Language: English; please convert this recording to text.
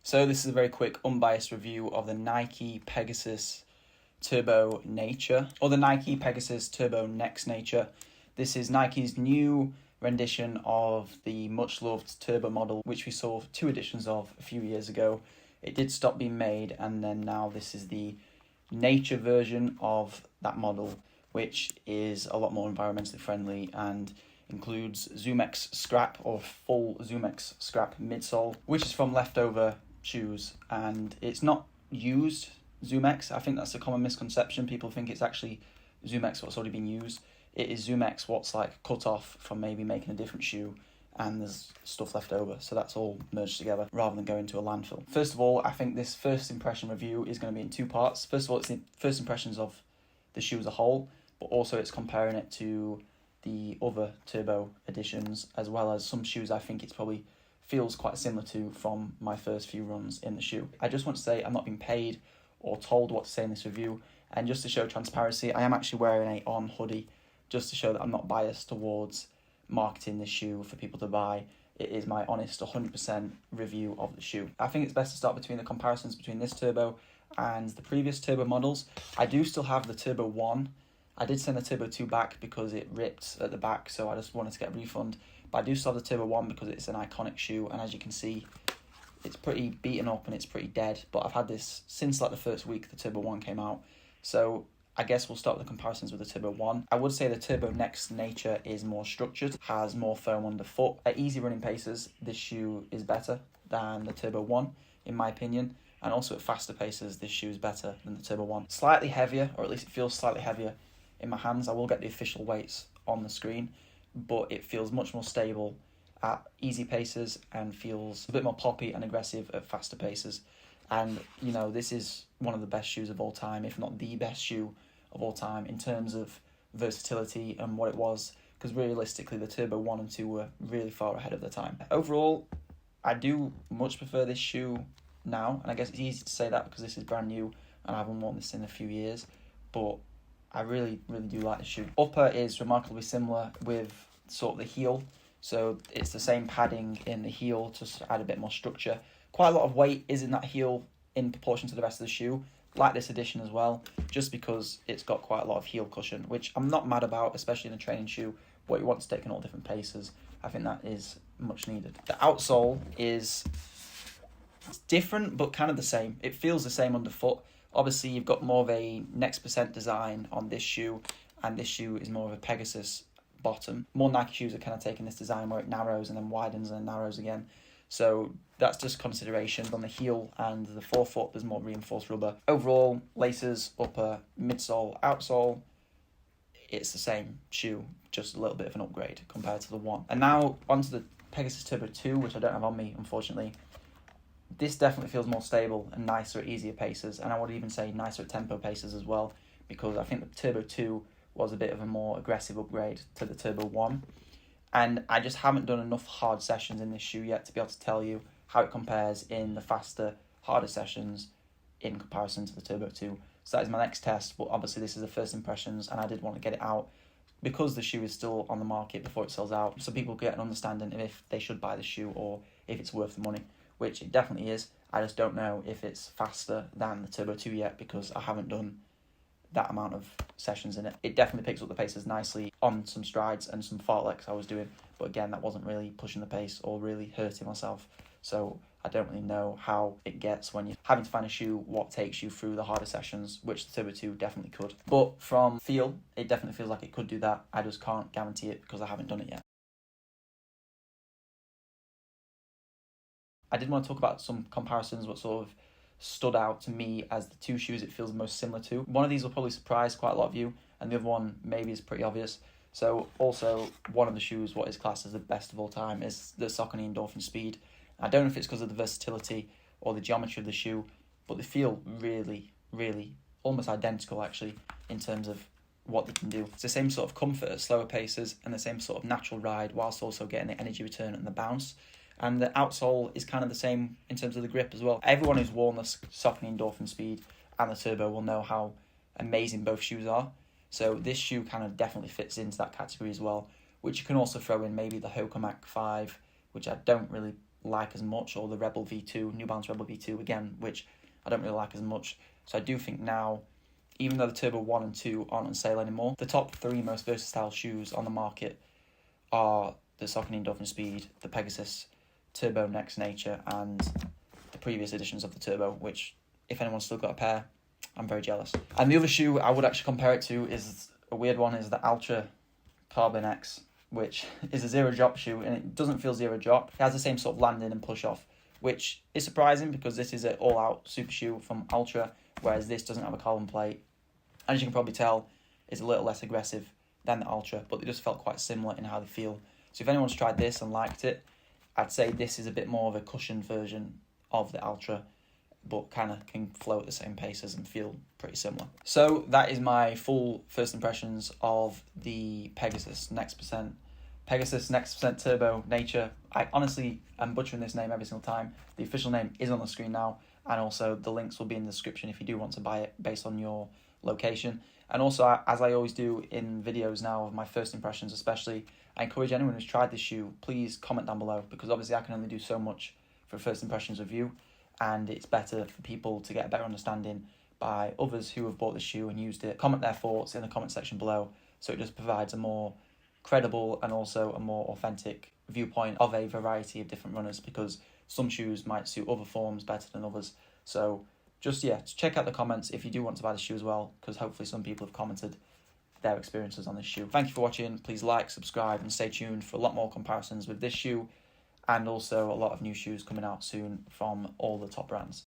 So this is a very quick unbiased review of the Nike Pegasus Turbo Nature, or the Nike Pegasus Turbo Next Nature. This is Nike's new rendition of the much loved Turbo model, which we saw 2 editions of a few years ago. It did stop being made, and then now this is the Nature version of that model, which is a lot more environmentally friendly and includes ZoomX scrap, or full ZoomX scrap midsole, which is from leftover shoes, and it's not used ZoomX. I think that's a common misconception. People think it's actually ZoomX what's already been used. It is ZoomX what's like cut off from maybe making a different shoe, and there's stuff left over, so that's all merged together rather than going to a landfill. First of all, I think this first impression review is going to be in 2 parts. First of all, it's the first impressions of the shoe as a whole, but also it's comparing it to the other Turbo editions, as well as some shoes I think it's probably feels quite similar to from my first few runs in the shoe. I just want to say I'm not being paid or told what to say in this review, and just to show transparency, I am actually wearing a On hoodie just to show that I'm not biased towards marketing this shoe for people to buy. It is my honest 100% review of the shoe. I think it's best to start between the comparisons between this Turbo and the previous Turbo models. I do still have the Turbo 1. I did send the Turbo 2 back because it ripped at the back, so I just wanted to get a refund. But I do still have the Turbo 1 because it's an iconic shoe, and as you can see, it's pretty beaten up and it's pretty dead. But I've had this since like the first week the Turbo 1 came out. So I guess we'll start with the comparisons with the Turbo 1. I would say the Turbo Next Nature is more structured, has more foam underfoot. At easy running paces, this shoe is better than the Turbo 1, in my opinion. And also at faster paces, this shoe is better than the Turbo 1. Slightly heavier, or at least it feels slightly heavier in my hands. I will get the official weights on the screen, but it feels much more stable at easy paces and feels a bit more poppy and aggressive at faster paces. And, you know, this is one of the best shoes of all time, if not the best shoe of all time in terms of versatility and what it was, because realistically the Turbo 1 and 2 were really far ahead of their time. Overall, I do much prefer this shoe now, and I guess it's easy to say that because this is brand new and I haven't worn this in a few years, but I really do like the shoe. Upper is remarkably similar with sort of the heel, so it's the same padding in the heel to add a bit more structure. Quite a lot of weight is in that heel in proportion to the rest of the shoe, like this edition as well, just because it's got quite a lot of heel cushion, which I'm not mad about, especially in a training shoe where you want to take in all different paces. I think that is much needed. The outsole is different but kind of the same. It feels the same underfoot. Obviously, you've got more of a Next Percent design on this shoe, and this shoe is more of a Pegasus bottom. More Nike shoes are kind of taking this design where it narrows and then widens and then narrows again. So that's just considerations. On the heel and the forefoot, there's more reinforced rubber. Overall, laces, upper, midsole, outsole, it's the same shoe, just a little bit of an upgrade compared to the 1. And now onto the Pegasus Turbo 2, which I don't have on me, unfortunately. This definitely feels more stable and nicer at easier paces, and I would even say nicer at tempo paces as well, because I think the Turbo 2 was a bit of a more aggressive upgrade to the Turbo 1. And I just haven't done enough hard sessions in this shoe yet to be able to tell you how it compares in the faster, harder sessions in comparison to the Turbo 2. So that is my next test, but obviously this is the first impressions, and I did want to get it out because the shoe is still on the market before it sells out, so people get an understanding of if they should buy the shoe or if it's worth the money, which it definitely is. I just don't know if it's faster than the Turbo 2 yet because I haven't done that amount of sessions in it. It definitely picks up the paces nicely on some strides and some fartleks I was doing, but again, that wasn't really pushing the pace or really hurting myself, so I don't really know how it gets when you're having to find a shoe what takes you through the harder sessions, which the Turbo 2 definitely could. But from feel, it definitely feels like it could do that. I just can't guarantee it because I haven't done it yet. I did want to talk about some comparisons, what sort of stood out to me as the 2 shoes it feels most similar to. One of these will probably surprise quite a lot of you, and the other one maybe is pretty obvious. So also, one of the shoes, what is classed as the best of all time, is the Saucony Endorphin Speed. I don't know if it's because of the versatility or the geometry of the shoe, but they feel really almost identical actually in terms of what they can do. It's the same sort of comfort at slower paces and the same sort of natural ride whilst also getting the energy return and the bounce. And the outsole is kind of the same in terms of the grip as well. Everyone who's worn the Saucony Endorphin Speed and the Turbo will know how amazing both shoes are. So this shoe kind of definitely fits into that category as well, which you can also throw in maybe the Hoka Mach 5, which I don't really like as much, or the Rebel V2, New Balance Rebel V2 again, which I don't really like as much. So I do think now, even though the Turbo 1 and 2 aren't on sale anymore, the top 3 most versatile shoes on the market are the Saucony Endorphin Speed, the Pegasus Turbo Next Nature, and the previous editions of the Turbo, which, if anyone's still got a pair, I'm very jealous. And the other shoe I would actually compare it to is a weird one, is the Ultra Carbon X, which is a zero drop shoe, and it doesn't feel zero drop. It has the same sort of landing and push off, which is surprising because this is an all-out super shoe from Ultra, whereas this doesn't have a carbon plate. As you can probably tell, it's a little less aggressive than the Ultra, but they just felt quite similar in how they feel. So if anyone's tried this and liked it, I'd say this is a bit more of a cushioned version of the Ultra, but kind of can flow at the same paces and feel pretty similar. So that is my full first impressions of the Pegasus Next Percent Turbo Nature. I honestly am butchering this name every single time. The official name is on the screen now, and also the links will be in the description if you do want to buy it based on your location. And also, as I always do in videos now of my first impressions especially, I encourage anyone who's tried this shoe, please comment down below, because obviously I can only do so much for first impressions review, and it's better for people to get a better understanding by others who have bought the shoe and used it. Comment their thoughts in the comment section below, so it just provides a more credible and also a more authentic viewpoint of a variety of different runners, because some shoes might suit other forms better than others. So just check out the comments if you do want to buy the shoe as well, because hopefully some people have commented their experiences on this shoe. Thank you for watching. Please like, subscribe, and stay tuned for a lot more comparisons with this shoe, and also a lot of new shoes coming out soon from all the top brands.